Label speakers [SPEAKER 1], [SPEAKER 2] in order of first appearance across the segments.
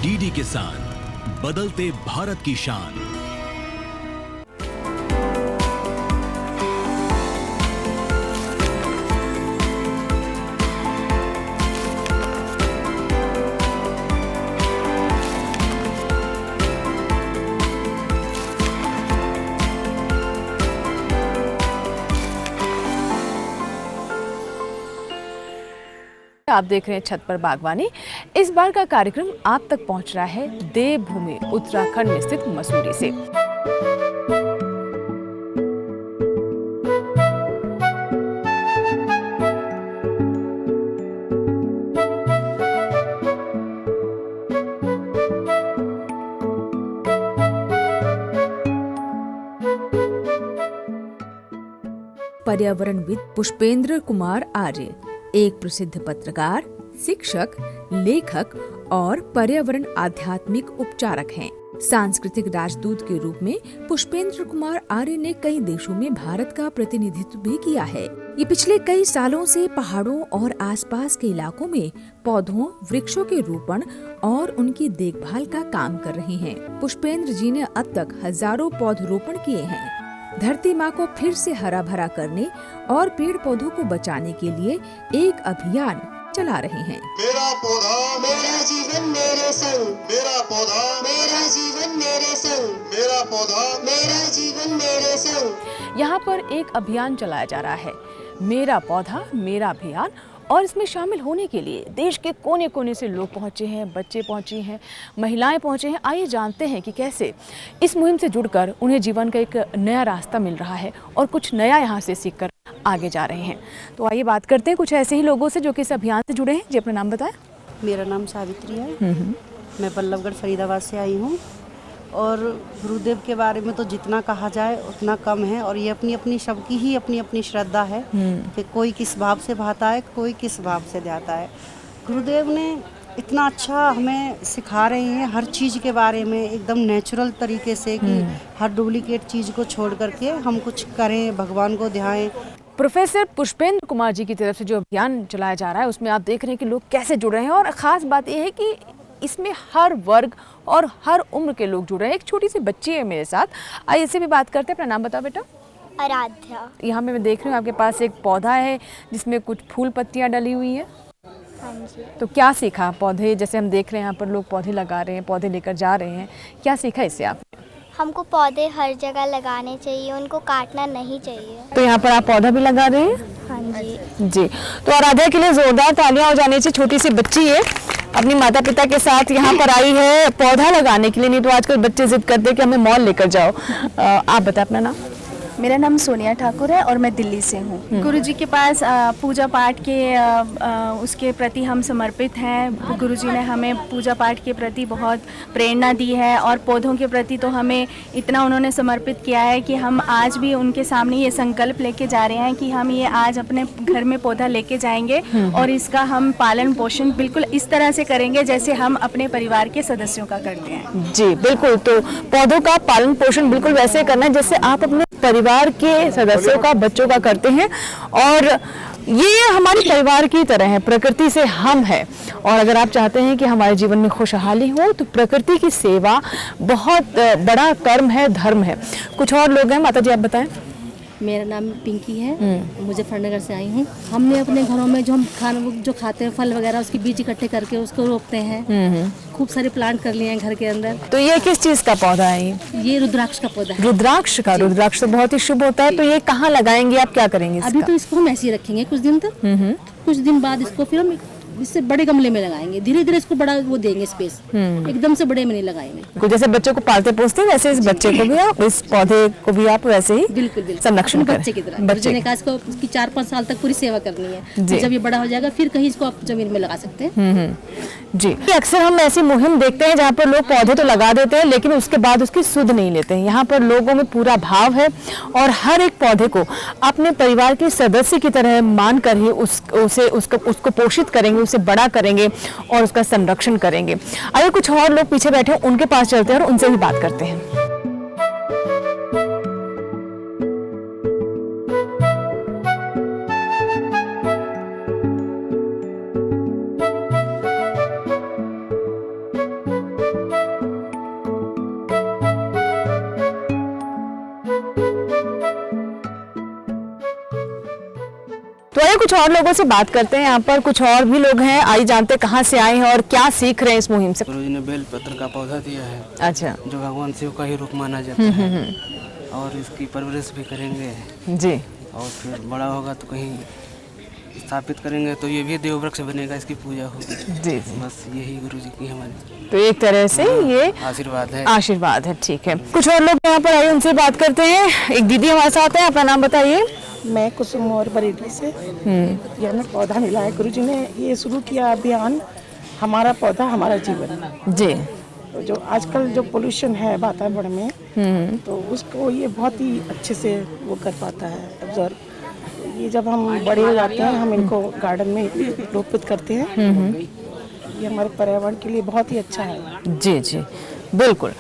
[SPEAKER 1] DD किसान, बदलते भारत की शान।
[SPEAKER 2] आप देख रहे हैं छत पर बागवानी। इस बार का कार्यक्रम आप तक पहुंच रहा है देवभूमि उत्तराखंड में स्थित मसूरी से। पर्यावरणविद पुष्पेंद्र कुमार आर्य एक प्रसिद्ध पत्रकार, शिक्षक, लेखक और पर्यावरण आध्यात्मिक उपचारक हैं। सांस्कृतिक राजदूत के रूप में पुष्पेंद्र कुमार आर्य ने कई देशों में भारत का प्रतिनिधित्व भी किया है। ये पिछले कई सालों से पहाड़ों और आसपास के इलाकों में पौधों, वृक्षों के रोपण और उनकी देखभाल का काम कर रहे हैं। पुष्पेंद्र जी ने अब तक हजारों पौधरोपण किए हैं। धरती माँ को फिर से हरा भरा करने और पेड़ पौधों को बचाने के लिए एक अभियान चला रहे हैं।
[SPEAKER 3] मेरा पौधा
[SPEAKER 4] मेरा जीवन मेरे संग,
[SPEAKER 3] मेरा पौधा
[SPEAKER 4] मेरा जीवन मेरे संग,
[SPEAKER 3] मेरा पौधा
[SPEAKER 4] मेरा जीवन मेरे संग।
[SPEAKER 2] यहाँ पर एक अभियान चलाया जा रहा है, मेरा पौधा मेरा अभियान। और इसमें शामिल होने के लिए देश के कोने कोने से लोग पहुँचे हैं, बच्चे पहुँचे हैं, महिलाएं पहुँचे हैं। आइए जानते हैं कि कैसे इस मुहिम से जुड़कर उन्हें जीवन का एक नया रास्ता मिल रहा है और कुछ नया यहाँ से सीखकर आगे जा रहे हैं। तो आइए बात करते हैं कुछ ऐसे ही लोगों से जो कि इस अभियान से जुड़े हैं। जी, अपना नाम बताएं।
[SPEAKER 5] मेरा नाम सावित्री है। मैं बल्लभगढ़ फरीदाबाद से आई हूँ। और गुरुदेव के बारे में तो जितना कहा जाए उतना कम है। और ये अपनी अपनी सबकी ही अपनी अपनी श्रद्धा है कि कोई किस भाव से भाता है, कोई किस भाव से जाता है। गुरुदेव ने इतना अच्छा हमें सिखा रहे हैं हर चीज़ के बारे में, एकदम नेचुरल तरीके से कि हर डुप्लीकेट चीज़ को छोड़ करके हम कुछ करें, भगवान को ध्याएं।
[SPEAKER 2] प्रोफेसर पुष्पेंद्र कुमार जी की तरफ से जो अभियान चलाया जा रहा है उसमें आप देख रहे हैं कि लोग कैसे जुड़ रहे हैं। और ख़ास बात यह है कि इसमें हर वर्ग और हर उम्र के लोग जुड़ रहे हैं। एक छोटी सी बच्ची है मेरे साथ, आइए इससे भी बात करते हैं। अपना नाम बताओ बेटा।
[SPEAKER 6] आराध्या।
[SPEAKER 2] यहाँ मैं देख रही हूँ आपके पास एक पौधा है जिसमें कुछ फूल पत्तियाँ डली हुई हैं।
[SPEAKER 6] हाँ जी।
[SPEAKER 2] तो क्या सीखा? पौधे जैसे हम देख रहे हैं यहाँ पर लोग पौधे लगा रहे हैं, पौधे लेकर जा रहे हैं, क्या सीखा इससे आप?
[SPEAKER 6] हमको पौधे हर जगह लगाने चाहिए, उनको काटना नहीं चाहिए।
[SPEAKER 2] तो यहाँ पर आप पौधा भी लगा रहे हैं?
[SPEAKER 6] हाँ जी।
[SPEAKER 2] जी, तो आराध्या के लिए जोरदार तालियां हो जाने चाहिए। छोटी सी बच्ची है, अपनी माता पिता के साथ यहाँ पर आई है पौधा लगाने के लिए। नहीं तो आजकल बच्चे जिद करते हैं कि हमें मॉल लेकर जाओ। आप बताएं अपना नाम।
[SPEAKER 7] मेरा नाम सोनिया ठाकुर है और मैं दिल्ली से हूँ। गुरुजी के पास पूजा पाठ के उसके प्रति हम समर्पित हैं। गुरुजी ने हमें पूजा पाठ के प्रति बहुत प्रेरणा दी है और पौधों के प्रति तो हमें इतना उन्होंने समर्पित किया है कि हम आज भी उनके सामने ये संकल्प लेके जा रहे हैं कि हम ये आज अपने घर में पौधा लेके जाएंगे और इसका हम पालन पोषण बिल्कुल इस तरह से करेंगे जैसे हम अपने परिवार के सदस्यों का करते हैं।
[SPEAKER 2] जी बिल्कुल, तो पौधों का पालन पोषण बिल्कुल वैसे करना है जैसे आप अपने परिवार के सदस्यों का, बच्चों का करते हैं। और ये हमारे परिवार की तरह है, प्रकृति से हम है। और अगर आप चाहते हैं कि हमारे जीवन में खुशहाली हो तो प्रकृति की सेवा बहुत बड़ा कर्म है, धर्म है। कुछ और लोग हैं, माता जी आप बताएं।
[SPEAKER 8] मेरा नाम पिंकी है, मुजफ्फरनगर से आई हूँ। हमने अपने घरों में जो हम खाना जो खाते हैं फल वगैरह उसके बीज इकट्ठे करके उसको रोपते हैं। खूब सारे प्लांट कर लिए हैं घर के अंदर।
[SPEAKER 2] तो ये किस चीज का पौधा है?
[SPEAKER 8] ये रुद्राक्ष का पौधा है।
[SPEAKER 2] रुद्राक्ष का? रुद्राक्ष तो बहुत ही शुभ होता है। तो ये कहाँ लगाएंगे आप, क्या करेंगे?
[SPEAKER 8] अभी तो इसको हम ऐसे ही रखेंगे कुछ दिन तक। कुछ दिन बाद इसको फिर हम इससे बड़े गमले में लगाएंगे। धीरे धीरे इसको बड़ा वो देंगे स्पेस, एकदम से बड़े में नहीं लगाएंगे।
[SPEAKER 2] जैसे बच्चों को पालते पोसते हैं वैसे इस बच्चे को भी आप, इस पौधे को भी आप वैसे ही
[SPEAKER 8] बिल्कुल
[SPEAKER 2] संरक्षण करें।
[SPEAKER 8] बच्चे की तरह। बच्चे ने कहा इसको उसकी 4-5 साल तक पूरी सेवा करनी है। तो जब ये बड़ा हो जाएगा फिर कहीं इसको आप जमीन में लगा सकते हैं।
[SPEAKER 2] जी, अक्सर हम ऐसी मुहिम देखते हैं जहाँ पर लोग पौधे तो लगा देते हैं लेकिन उसके बाद उसकी सुध नहीं लेते हैं। यहाँ पर लोगों में पूरा भाव है और हर एक पौधे को अपने परिवार के सदस्य की तरह मान कर ही उसको पोषित करेंगे, उसे बड़ा करेंगे और उसका संरक्षण करेंगे। आइए कुछ और लोग पीछे बैठे हैं, उनके पास चलते हैं और उनसे भी बात करते हैं। कुछ और लोगों से बात करते हैं। यहाँ पर कुछ और भी लोग हैं, आइए जानते हैं कहाँ से आए हैं और क्या सीख रहे हैं इस मुहिम से।
[SPEAKER 9] गुरुजी ने बेल पत्र का पौधा दिया है,
[SPEAKER 2] अच्छा,
[SPEAKER 9] जो भगवान शिव का ही रूप माना जाता है, और इसकी परवरिश भी करेंगे
[SPEAKER 2] जी,
[SPEAKER 9] और फिर बड़ा होगा तो कहीं स्थापित करेंगे तो ये भी देववृक्ष बनेगा, इसकी पूजा होगी।
[SPEAKER 2] जी,
[SPEAKER 9] बस यही गुरुजी की हमारी
[SPEAKER 2] तो एक तरह से ये
[SPEAKER 9] आशीर्वाद है।
[SPEAKER 2] आशीर्वाद है। ठीक है, कुछ और लोग यहाँ पर आए, उनसे बात करते हैं। एक दीदी हमारे साथ है, अपना नाम बताइए।
[SPEAKER 10] मैं कुसुम और बरेली से। ये हमें पौधा मिला है, गुरुजी ने ये शुरू किया अभियान, हमारा पौधा हमारा जीवन
[SPEAKER 2] जी।
[SPEAKER 10] तो जो आजकल जो पोल्यूशन है वातावरण में, तो उसको ये बहुत ही अच्छे से वो कर पाता है ऑब्जर्व। ये जब हम बड़े हो जाते हैं, हम इनको गार्डन में रोपित करते हैं, ये हमारे पर्यावरण के लिए बहुत ही अच्छा है।
[SPEAKER 2] जी जी, बिल्कुल।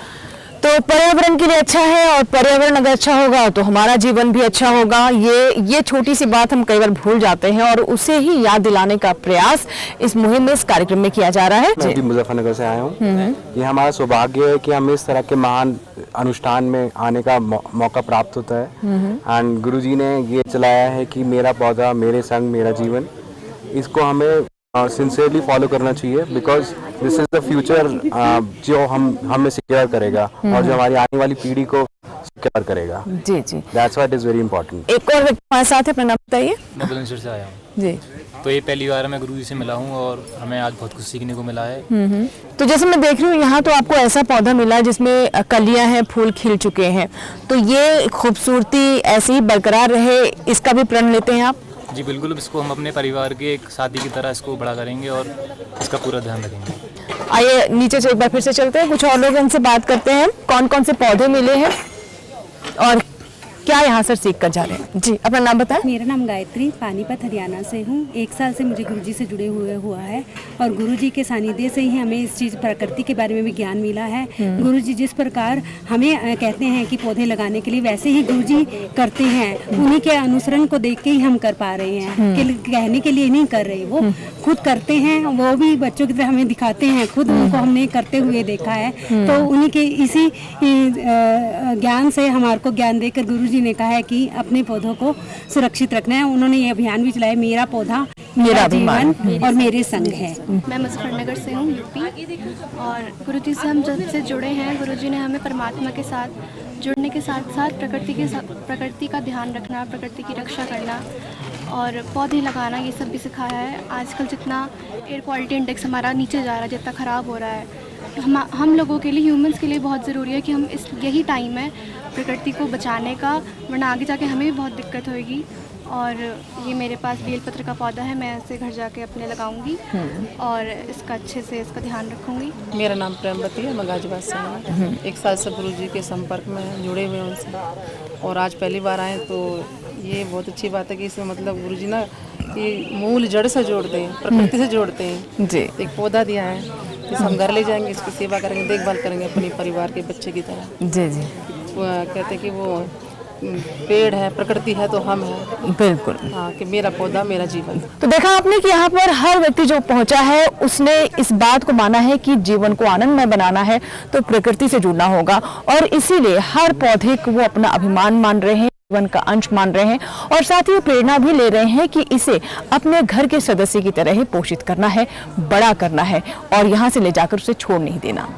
[SPEAKER 2] तो पर्यावरण के लिए अच्छा है, और पर्यावरण अगर अच्छा होगा तो हमारा जीवन भी अच्छा होगा। ये छोटी सी बात हम कई बार भूल जाते हैं, और उसे ही याद दिलाने का प्रयास इस मुहिम में, इस कार्यक्रम में किया जा रहा है।
[SPEAKER 11] मैं भी मुजफ्फरनगर से आया हूँ। ये हमारा सौभाग्य है कि हमें इस तरह के महान अनुष्ठान में आने का मौका प्राप्त होता है। एंड गुरुजी ने ये चलाया है कि मेरा पौधा मेरे संग मेरा जीवन, इसको हमें सिंसियरली फॉलो करना चाहिए, because this is the future जो हमें सिक्योर करेगा और जो हमारी आने वाली पीढ़ी को सिक्योर करेगा।
[SPEAKER 2] जी जी,
[SPEAKER 11] that's why it is very important.
[SPEAKER 2] एक और व्यक्ति हमारे साथ है, अपना नाम बताइए।
[SPEAKER 12] मैं बुलंदशहर से आया हूँ
[SPEAKER 2] जी।
[SPEAKER 12] तो ये पहली बार मैं गुरुजी से मिला हूँ और हमें आज बहुत कुछ सीखने को मिला है।
[SPEAKER 2] तो जैसे मैं देख रही हूँ यहाँ, तो आपको ऐसा पौधा मिला है जिसमें कलियां हैं, फूल खिल चुके हैं, तो ये खूबसूरती ऐसे ही बरकरार रहे, इसका भी प्रण लेते हैं आप?
[SPEAKER 12] जी बिल्कुल, इसको हम अपने परिवार के एक साथी की तरह इसको बड़ा करेंगे और इसका पूरा ध्यान रखेंगे।
[SPEAKER 2] आइए नीचे से एक बार फिर से चलते हैं, कुछ और लोग इनसे बात करते हैं, कौन कौन से पौधे मिले हैं और क्या यहाँ से सीख कर जा रहे हैं। जी, अपना नाम बताएं।
[SPEAKER 13] मेरा नाम गायत्री, पानीपत हरियाणा से हूँ। 1 साल से मुझे गुरुजी से जुड़े हुआ है, और गुरुजी के सानिध्य से ही हमें इस चीज़ प्रकृति के बारे में भी ज्ञान मिला है। गुरुजी जिस प्रकार हमें कहते हैं कि पौधे लगाने के लिए, वैसे ही गुरुजी करते हैं। उन्हीं के अनुसरण को देख के ही हम कर पा रहे हैं, कहने के लिए नहीं कर रहे, वो खुद करते हैं। वो भी बच्चों की तरह हमें दिखाते हैं, खुद उनको हमने करते हुए देखा है। तो उन्हीं के इसी ज्ञान से हमारे को ज्ञान देकर गुरुजी ने कहा है कि अपने पौधों को सुरक्षित रखना है। उन्होंने ये अभियान भी चलाया, मेरा पौधा मेरा जीवन और मेरे संग है।
[SPEAKER 7] मैं मुजफ्फरनगर से हूँ, यूपी, और गुरुजी से हम जब से जुड़े हैं, गुरुजी ने हमें परमात्मा के साथ जुड़ने के साथ साथ प्रकृति का ध्यान रखना, प्रकृति की रक्षा करना और पौधे लगाना, ये सब भी सिखाया है। आजकल जितना एयर क्वालिटी इंडेक्स हमारा नीचे जा रहा है, जितना ख़राब हो रहा है, हम लोगों के लिए, ह्यूमंस के लिए बहुत ज़रूरी है कि हम यही टाइम है प्रकृति को बचाने का, वरना आगे जाके हमें भी बहुत दिक्कत होगी। और ये मेरे पास बेलपत्र का पौधा है, मैं इसे घर जाके अपने लगाऊंगी और इसका अच्छे से इसका ध्यान रखूंगी।
[SPEAKER 10] मेरा नाम प्रेमवती है, मैं गाजीबाद से हूँ। 1 साल से गुरुजी के संपर्क में जुड़े हुए हैं उनसे, और आज पहली बार आए, तो ये बहुत अच्छी बात है कि इसमें मतलब गुरुजी ना ये मूल जड़ से जोड़ते हैं, प्रकृति से जोड़ते हैं। जी, एक पौधा दिया है, इसे हम घर ले जाएंगे, इसकी सेवा करेंगे, देखभाल करेंगे अपने परिवार के बच्चे की तरह। जी जी, कहते हैं कि वो पेड़ है, प्रकृति है तो हम हैं। बिल्कुल, हाँ, कि मेरा पौधा मेरा जीवन।
[SPEAKER 2] तो देखा आपने कि यहाँ पर हर व्यक्ति जो पहुँचा है, उसने इस बात को माना है कि जीवन को आनंदमय बनाना है तो प्रकृति से जुड़ना होगा, और इसीलिए हर पौधे को वो अपना अभिमान मान रहे हैं, जीवन का अंश मान रहे हैं, और साथ ही प्रेरणा भी ले रहे हैं कि इसे अपने घर के सदस्य की तरह ही पोषित करना है, बड़ा करना है, और यहाँ से ले जाकर उसे छोड़ नहीं देना।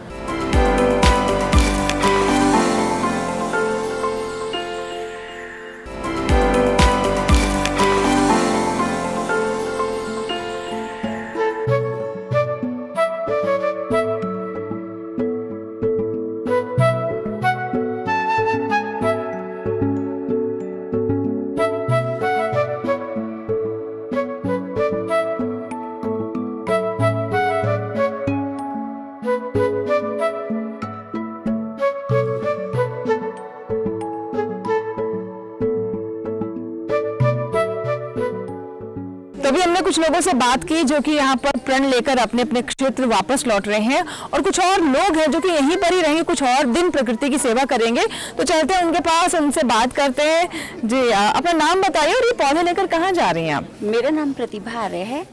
[SPEAKER 2] अभी हमने कुछ लोगों से बात की जो कि यहाँ पर प्रण लेकर अपने अपने क्षेत्र वापस लौट रहे हैं, और कुछ और लोग हैं जो कि यहीं पर ही रहेंगे, कुछ और दिन प्रकृति की सेवा करेंगे। तो चलते हैं उनके पास, उनसे बात करते हैं। जी, अपना नाम बताइए और ये पौधे लेकर कहाँ जा रही हैं आप?
[SPEAKER 14] मेरा नाम प्रतिभा आर्य है,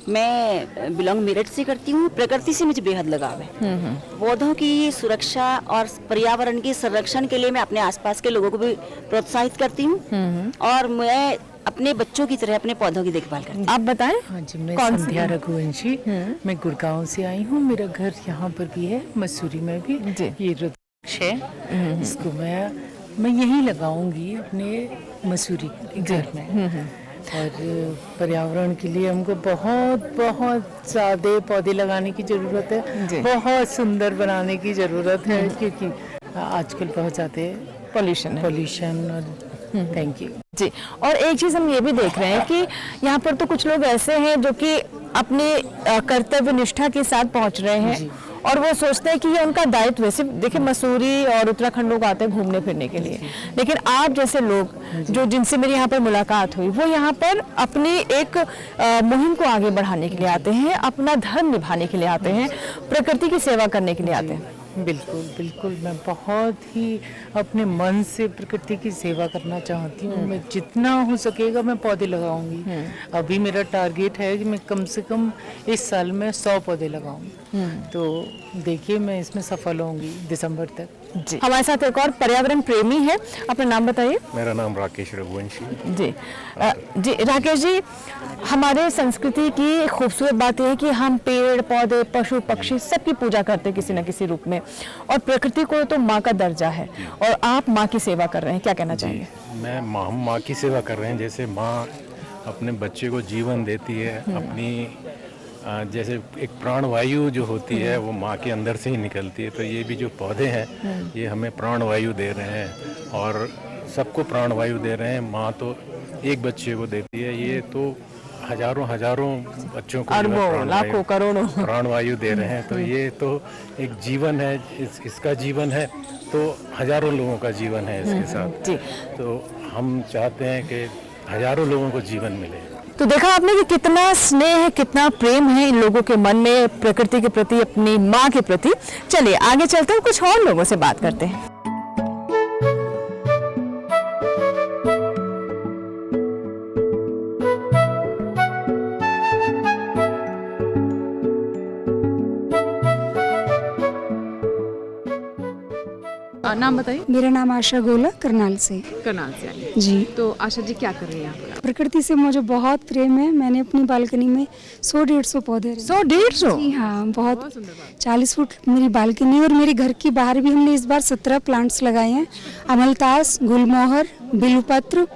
[SPEAKER 14] मैं बिलोंग मेरठ से करती हूँ। प्रकृति से मुझे बेहद लगाव है। पौधों की सुरक्षा और पर्यावरण के संरक्षण के लिए मैं अपने आसपास के लोगों को भी प्रोत्साहित करती हूँ, और मैं अपने बच्चों की तरह अपने पौधों की देखभाल करती हूँ।
[SPEAKER 2] आप बताएं।
[SPEAKER 15] हाँ जी, मैं
[SPEAKER 2] कौन सी
[SPEAKER 15] संध्या
[SPEAKER 2] है?
[SPEAKER 15] रघुवंशी, मैं गुड़गांव से आई हूँ। मेरा घर यहाँ पर भी है, मसूरी में भी। ये रुद्राक्ष है, इसको मैं यहीं लगाऊंगी अपने मसूरी के घर में। और पर्यावरण के लिए हमको बहुत बहुत ज़्यादा पौधे लगाने की ज़रूरत है, बहुत सुंदर बनाने की ज़रूरत है, क्योंकि आजकल बहुत ज़्यादा पॉल्यूशन और थैंक यू
[SPEAKER 2] जी। और एक चीज हम ये भी देख रहे हैं कि यहाँ पर तो कुछ लोग ऐसे हैं जो कि अपने कर्तव्य निष्ठा के साथ पहुँच रहे हैं और वो सोचते हैं कि ये उनका दायित्व है। सिर्फ देखिए मसूरी और उत्तराखंड लोग आते हैं घूमने फिरने के लिए, लेकिन आप जैसे लोग जो जिनसे मेरी यहाँ पर मुलाकात हुई, वो यहाँ पर अपनी एक मुहिम को आगे बढ़ाने के लिए आते हैं, अपना धर्म निभाने के लिए आते हैं, प्रकृति की सेवा करने के लिए आते हैं।
[SPEAKER 15] बिल्कुल बिल्कुल, मैं बहुत ही अपने मन से प्रकृति की सेवा करना चाहती हूँ। मैं जितना हो सकेगा मैं पौधे लगाऊंगी। अभी मेरा टारगेट है कि मैं कम से कम इस साल में 100 पौधे लगाऊंगी। तो देखिए मैं इसमें सफल होंगी दिसंबर तक
[SPEAKER 2] जी। हमारे साथ एक और पर्यावरण प्रेमी है, अपना नाम बताइए।
[SPEAKER 16] मेरा नाम राकेश रघुवंशी
[SPEAKER 2] जी। जी राकेश जी, हमारे संस्कृति की खूबसूरत बात यह है कि हम पेड़ पौधे पशु पक्षी सबकी पूजा करते हैं किसी न किसी रूप में, और प्रकृति को तो माँ का दर्जा है और आप माँ की सेवा कर रहे हैं, क्या कहना चाहेंगे?
[SPEAKER 16] हम माँ की सेवा कर रहे हैं। जैसे माँ अपने बच्चे को जीवन देती है, अपनी जैसे एक प्राणवायु जो होती है वो माँ के अंदर से ही निकलती है, तो ये भी जो पौधे हैं ये हमें प्राणवायु दे रहे हैं और सबको प्राणवायु दे रहे हैं। माँ तो एक बच्चे को देती है, ये तो हजारों बच्चों को
[SPEAKER 2] लाखों करोड़ों
[SPEAKER 16] प्राणवायु दे रहे हैं। तो ये तो एक जीवन है, इसका जीवन है तो हजारों लोगों का जीवन है इसके साथ। तो हम चाहते हैं कि हजारों लोगों को जीवन मिले।
[SPEAKER 2] तो देखा आपने कि कितना स्नेह है, कितना प्रेम है इन लोगों के मन में प्रकृति के प्रति, अपनी माँ के प्रति। चलिए आगे चलते हैं, कुछ और लोगों से बात करते हैं। नाम बताइए।
[SPEAKER 17] मेरा नाम आशा गोला, करनाल से
[SPEAKER 2] आई
[SPEAKER 17] जी।
[SPEAKER 2] तो आशा जी क्या कर रही हैं यहाँ पर?
[SPEAKER 17] प्रकृति से मुझे बहुत प्रेम है। मैंने अपनी बालकनी में 100-150 पौधे
[SPEAKER 2] 100-150
[SPEAKER 17] जी हाँ, बहुत 40 फुट मेरी बालकनी, और मेरे घर के बाहर भी हमने इस बार 17 प्लांट्स लगाए हैं। अमलतास, गुलमोहर, बिल्वपत्र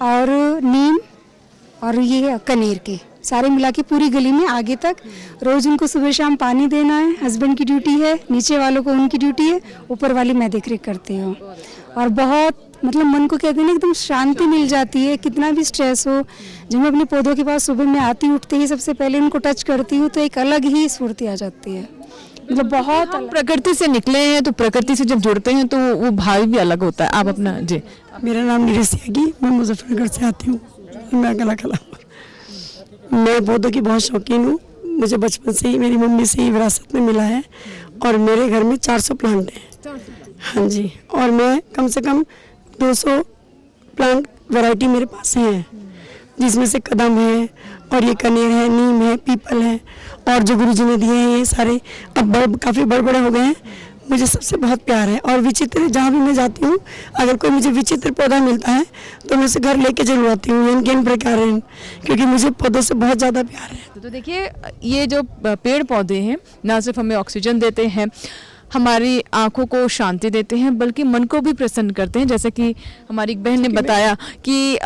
[SPEAKER 17] और नीम और ये कनेर के, सारे मिला के पूरी गली में आगे तक। रोज उनको सुबह शाम पानी देना है, हस्बैंड की ड्यूटी है, नीचे वालों को उनकी ड्यूटी है, ऊपर वाली मैं देखरेख करती हूँ। और बहुत मतलब मन को कहते हैं एकदम शांति मिल जाती है, कितना भी स्ट्रेस हो। जब मैं अपने पौधों के पास सुबह में आती उठते ही सबसे पहले उनको टच करती हूँ तो एक अलग ही स्फूर्ति आ जाती है। मतलब बहुत
[SPEAKER 2] प्रकृति से निकले हैं तो प्रकृति से जब जुड़ते हैं तो वो भाव भी अलग होता है। आप अपना जी।
[SPEAKER 18] मेरा नाम नीरज त्यागी, मैं मुजफ्फरनगर से आती हूँ। मैं कला मैं पौधों की बहुत शौकीन हूँ। मुझे बचपन से ही मेरी मम्मी से ही विरासत में मिला है और मेरे घर में 400 प्लांट हैं। हाँ जी, और मैं कम से कम 200 प्लांट वैरायटी मेरे पास ही है, जिसमें से कदम है और ये कनेर है, नीम है, पीपल है, और जो गुरुजी ने दिए हैं ये सारे अब काफ़ी बड़े हो गए हैं। मुझे सबसे बहुत प्यार है और विचित्र, जहाँ भी मैं जाती हूँ अगर कोई मुझे विचित्र पौधा मिलता है तो मैं उसे घर लेके जरूर आती हूँ, इन प्रकार, क्योंकि मुझे पौधों से बहुत ज़्यादा प्यार है।
[SPEAKER 2] तो देखिए ये जो पेड़ पौधे हैं ना सिर्फ हमें ऑक्सीजन देते हैं, हमारी आंखों को शांति देते हैं, बल्कि मन को भी प्रसन्न करते हैं। जैसे कि हमारी एक बहन ने बताया कि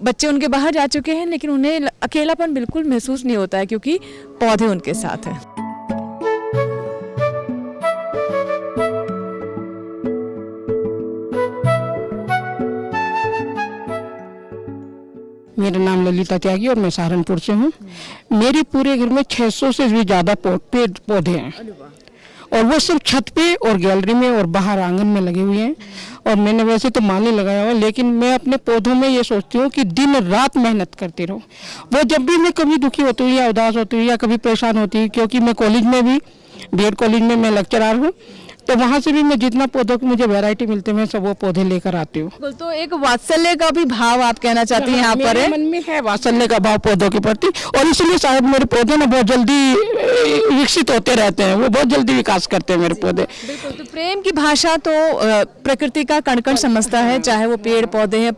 [SPEAKER 2] बच्चे उनके बाहर जा चुके हैं लेकिन उन्हें अकेलापन बिल्कुल महसूस नहीं होता है क्योंकि पौधे उनके साथ हैं।
[SPEAKER 18] मेरा नाम ललिता त्यागी और मैं सहारनपुर से हूँ। मेरे पूरे घर में 600 से भी ज़्यादा पेड़ पौधे हैं और वो सिर्फ छत पे और गैलरी में और बाहर आंगन में लगे हुए हैं। और मैंने वैसे तो माली लगाया हुआ, लेकिन मैं अपने पौधों में ये सोचती हूँ कि दिन रात मेहनत करती रहूँ। वो जब भी मैं कभी दुखी होती हूँ या उदास होती हूँ या कभी परेशान होती हूँ, क्योंकि मैं कॉलेज में भी, बीएड कॉलेज में मैं लेक्चरर हूँ,
[SPEAKER 19] तो वहाँ से भी मैं जितना पौधों की मुझे वैरायटी मिलती है मैं सब वो पौधे लेकर आती हूँ।
[SPEAKER 2] बिल्कुल, तो एक वात्सल्य का भी भाव आप कहना चाहती हैं यहाँ पर
[SPEAKER 19] मेरे
[SPEAKER 2] है?
[SPEAKER 19] मन में है वात्सल्य का भाव पौधों के प्रति, और इसलिए शायद मेरे पौधे ना बहुत जल्दी विकसित होते रहते हैं, वो बहुत जल्दी विकास करते हैं मेरे पौधे।
[SPEAKER 2] बिल्कुल, तो प्रेम की भाषा तो प्रकृति का कण कण समझता है, चाहे वो पेड़ पौधे हैं,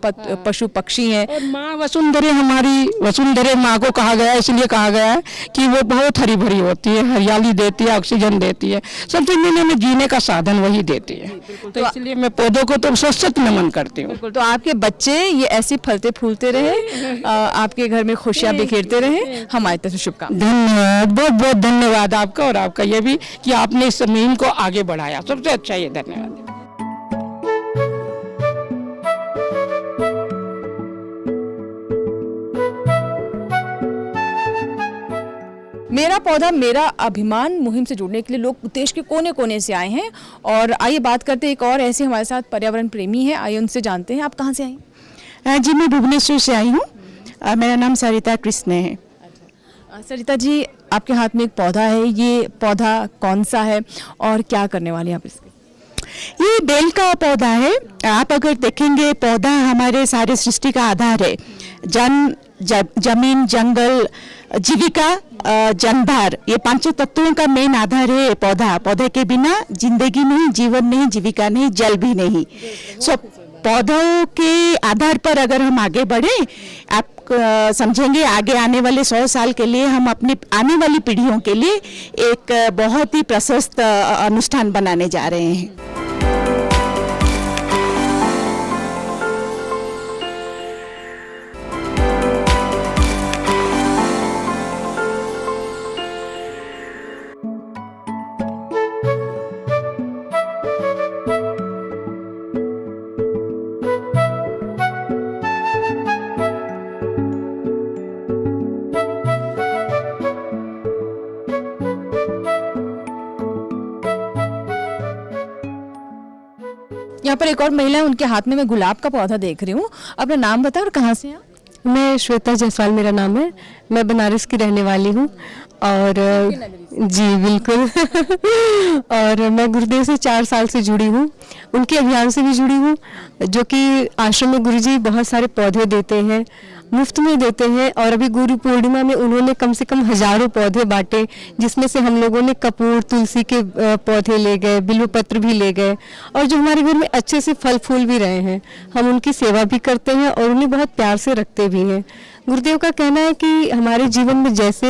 [SPEAKER 2] पशु पक्षी हैं।
[SPEAKER 19] और माँ वसुंधरे, हमारी वसुंधरे माँ को कहा गया है, इसलिए कहा गया है कि वो बहुत हरी भरी होती है, हरियाली देती है, ऑक्सीजन देती है, सबसे मिलने में जीने का साधन वही देती है। तो इसलिए मैं पौधों को तो सशक्त नमन करती हूँ।
[SPEAKER 2] बिल्कुल, तो आपके बच्चे ये ऐसे फलते फूलते रहे, आपके घर में खुशियाँ बिखेरते रहे, हमारी तरफ से शुभकामनाएं।
[SPEAKER 19] धन्यवाद, बहुत बहुत धन्यवाद आपका, और आपका ये भी कि आपने इस मुहिम को आगे बढ़ाया, सबसे अच्छा ये धन्यवाद।
[SPEAKER 2] मेरा पौधा मेरा अभिमान मुहिम से जुड़ने के लिए लोग देश के कोने कोने से आए हैं, और आइए बात करते हैं एक और ऐसे हमारे साथ पर्यावरण प्रेमी है, आइए उनसे जानते हैं। आप कहाँ से आई?
[SPEAKER 20] जी मैं भुवनेश्वर से आई हूँ, मेरा नाम सरिता कृष्ण है।
[SPEAKER 2] सरिता जी, आपके हाथ में एक पौधा है, ये पौधा कौन सा है और क्या करने वाले हैं आप इसके?
[SPEAKER 20] ये बेल का पौधा है। आप अगर देखेंगे पौधा हमारे सारे सृष्टि का आधार है। जमीन, जंगल, जीविका, जनभार, ये पांचों तत्वों का मेन आधार है पौधा। पौधे के बिना जिंदगी नहीं, जीवन नहीं, जीविका नहीं, जल भी नहीं। सो पौधों के आधार पर अगर हम आगे बढ़े, आप समझेंगे आगे आने वाले 100 साल के लिए हम अपनी आने वाली पीढ़ियों के लिए एक बहुत ही प्रशस्त अनुष्ठान बनाने जा रहे हैं।
[SPEAKER 2] यहाँ पर एक और महिला है, उनके हाथ में मैं गुलाब का पौधा देख रही हूँ। अपना नाम बताओ और कहाँ से हैं आप?
[SPEAKER 21] मैं श्वेता जायसवाल मेरा नाम है, मैं बनारस की रहने वाली हूँ। और जी बिल्कुल और मैं गुरुदेव से 4 साल से जुड़ी हूँ, उनके अभियान से भी जुड़ी हूँ, जो कि आश्रम में गुरुजी बहुत सारे पौधे देते हैं, मुफ्त में देते हैं। और अभी गुरु पूर्णिमा में उन्होंने कम से कम हजारों पौधे बांटे, जिसमें से हम लोगों ने कपूर, तुलसी के पौधे ले गए, बिल्व पत्र भी ले गए, और जो हमारे घर में अच्छे से फल फूल भी रहे हैं। हम उनकी सेवा भी करते हैं और उन्हें बहुत प्यार से रखते भी हैं। गुरुदेव का कहना है कि हमारे जीवन में जैसे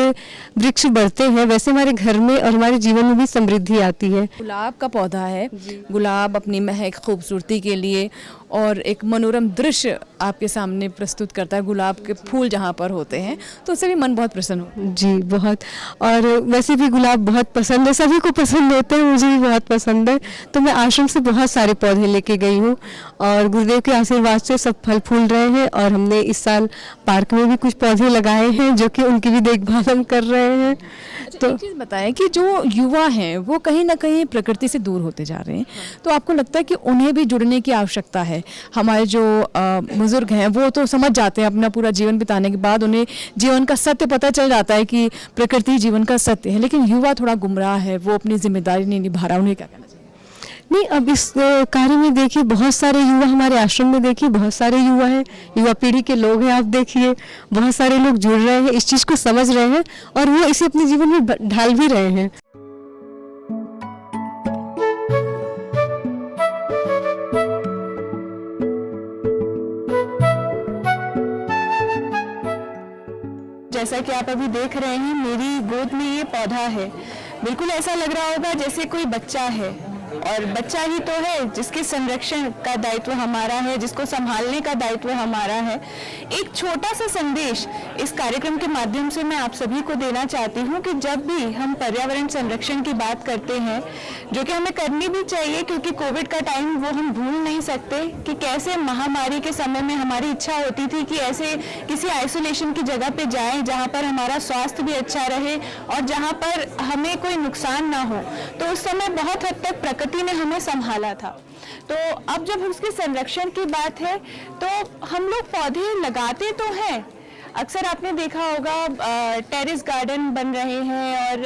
[SPEAKER 21] वृक्ष बढ़ते हैं, वैसे हमारे घर में और हमारे जीवन में भी समृद्धि आती है।
[SPEAKER 2] गुलाब का पौधा है, गुलाब अपनी महक, खूबसूरती के लिए और एक मनोरम दृश्य आपके सामने प्रस्तुत करता है। गुलाब के फूल जहाँ पर होते हैं तो उससे भी मन बहुत प्रसन्न हो।
[SPEAKER 21] जी बहुत, और वैसे भी गुलाब बहुत पसंद है, सभी को पसंद होते हैं, मुझे भी बहुत पसंद है। तो मैं आश्रम से बहुत सारे पौधे लेके गई हूँ और गुरुदेव के आशीर्वाद से सब फल फूल रहे हैं। और हमने इस साल पार्क में भी कुछ पौधे लगाए हैं, जो कि उनकी भी देखभाल हम कर रहे हैं।
[SPEAKER 2] तो एक चीज़ बताएं कि जो युवा हैं वो कहीं ना कहीं प्रकृति से दूर होते जा रहे हैं, तो आपको लगता है कि उन्हें भी जुड़ने की आवश्यकता है? हमारे जो बुजुर्ग हैं वो तो समझ जाते हैं, अपना पूरा जीवन बिताने के बाद उन्हें जीवन का सत्य पता चल जाता है कि प्रकृति जीवन का सत्य है, लेकिन युवा थोड़ा गुमराह है, वो अपनी जिम्मेदारी नहीं निभा रहा, उन्हें क्या कहना चाहिए?
[SPEAKER 21] नहीं, अब इस कार्य में देखिए बहुत सारे युवा हमारे आश्रम में, देखिए बहुत सारे युवा हैं, युवा पीढ़ी के लोग हैं। आप देखिए बहुत सारे लोग जुड़ रहे हैं, इस चीज़ को समझ रहे हैं और वो इसे अपने जीवन में ढाल भी रहे हैं।
[SPEAKER 7] जैसा कि आप अभी देख रहे हैं, मेरी गोद में ये पौधा है। बिल्कुल ऐसा लग रहा होगा जैसे कोई बच्चा है, और बच्चा ही तो है जिसके संरक्षण का दायित्व हमारा है, जिसको संभालने का दायित्व हमारा है। एक छोटा सा संदेश इस कार्यक्रम के माध्यम से मैं आप सभी को देना चाहती हूँ कि जब भी हम पर्यावरण संरक्षण की बात करते हैं, जो कि हमें करनी भी चाहिए, क्योंकि कोविड का टाइम वो हम भूल नहीं सकते कि कैसे महामारी के समय में हमारी इच्छा होती थी कि ऐसे किसी आइसोलेशन की जगह पे जाएं जहाँ पर हमारा स्वास्थ्य भी अच्छा रहे और जहाँ पर हमें कोई नुकसान ना हो। तो उस समय बहुत हद तक प्रकृति ने हमें संभाला था। तो अब जब उसके संरक्षण की बात है तो हम लोग पौधे लगाते तो हैं, अक्सर आपने देखा होगा टेरेस गार्डन बन रहे हैं और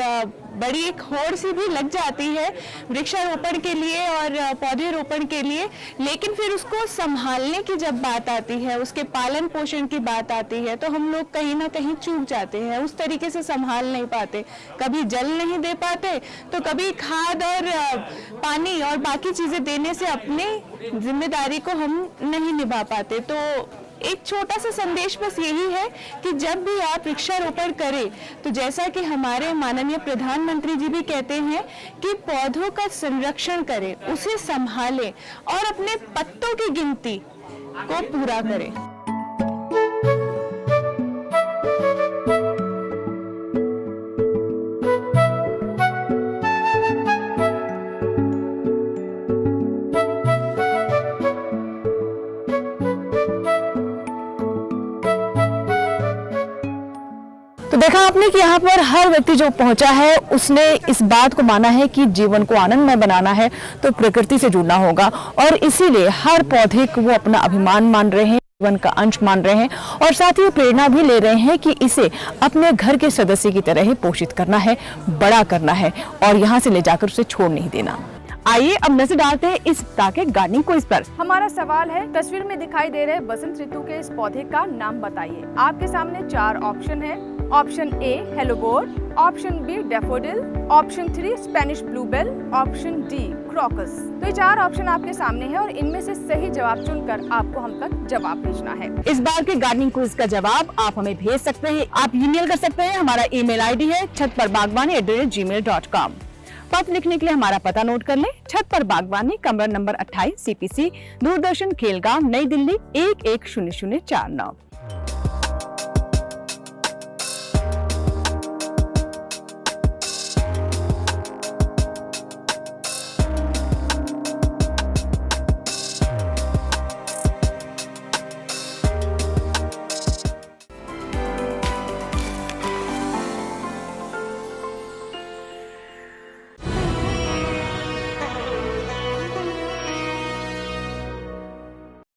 [SPEAKER 7] बड़ी एक होड़ सी भी लग जाती है वृक्षारोपण के लिए और पौधे रोपण के लिए, लेकिन फिर उसको संभालने की जब बात आती है, उसके पालन पोषण की बात आती है, तो हम लोग कहीं ना कहीं चूक जाते हैं, उस तरीके से संभाल नहीं पाते। कभी जल नहीं दे पाते तो कभी खाद और पानी और बाकी चीजें देने से अपनी जिम्मेदारी को हम नहीं निभा पाते। तो एक छोटा सा संदेश बस यही है कि जब भी आप वृक्षारोपण करें तो जैसा कि हमारे माननीय प्रधानमंत्री जी भी कहते हैं कि पौधों का संरक्षण करें, उसे संभालें और अपने पत्तों की गिनती को पूरा करें।
[SPEAKER 1] तो देखा आपने कि यहाँ पर हर व्यक्ति जो पहुंचा है उसने इस बात को माना है कि जीवन को आनंदमय बनाना है तो प्रकृति से जुड़ना होगा, और इसीलिए हर पौधे को वो अपना अभिमान मान रहे हैं, जीवन का अंश मान रहे हैं, और साथ ही प्रेरणा भी ले रहे हैं कि इसे अपने घर के सदस्य की तरह ही पोषित करना है, बड़ा करना है और यहाँ से ले जाकर उसे छोड़ नहीं देना। आइए अब नजर डालते हैं इस सप्ताह के गार्डनिंग क्विज पर। हमारा सवाल है, तस्वीर में दिखाई दे रहे बसंत ऋतु के इस पौधे का नाम बताइए। आपके सामने 4 ऑप्शन है। Option A hellebore, option B daffodil, option 3 Spanish bluebell, option D crocus. तो ये 4 ऑप्शन आपके सामने है और इनमें से सही जवाब चुनकर आपको हम तक जवाब भेजना है। इस बार के गार्डनिंग क्विज का जवाब आप हमें भेज सकते हैं। आप ईमेल कर सकते हैं, हमारा ईमेल आईडी है chatparbaghwani@gmail.com। पत्र लिखने के लिए हमारा पता नोट कर लें। छत पर बागवानी, कमरा नंबर 28, CPC, दूरदर्शन खेलगांव, नई दिल्ली 110049।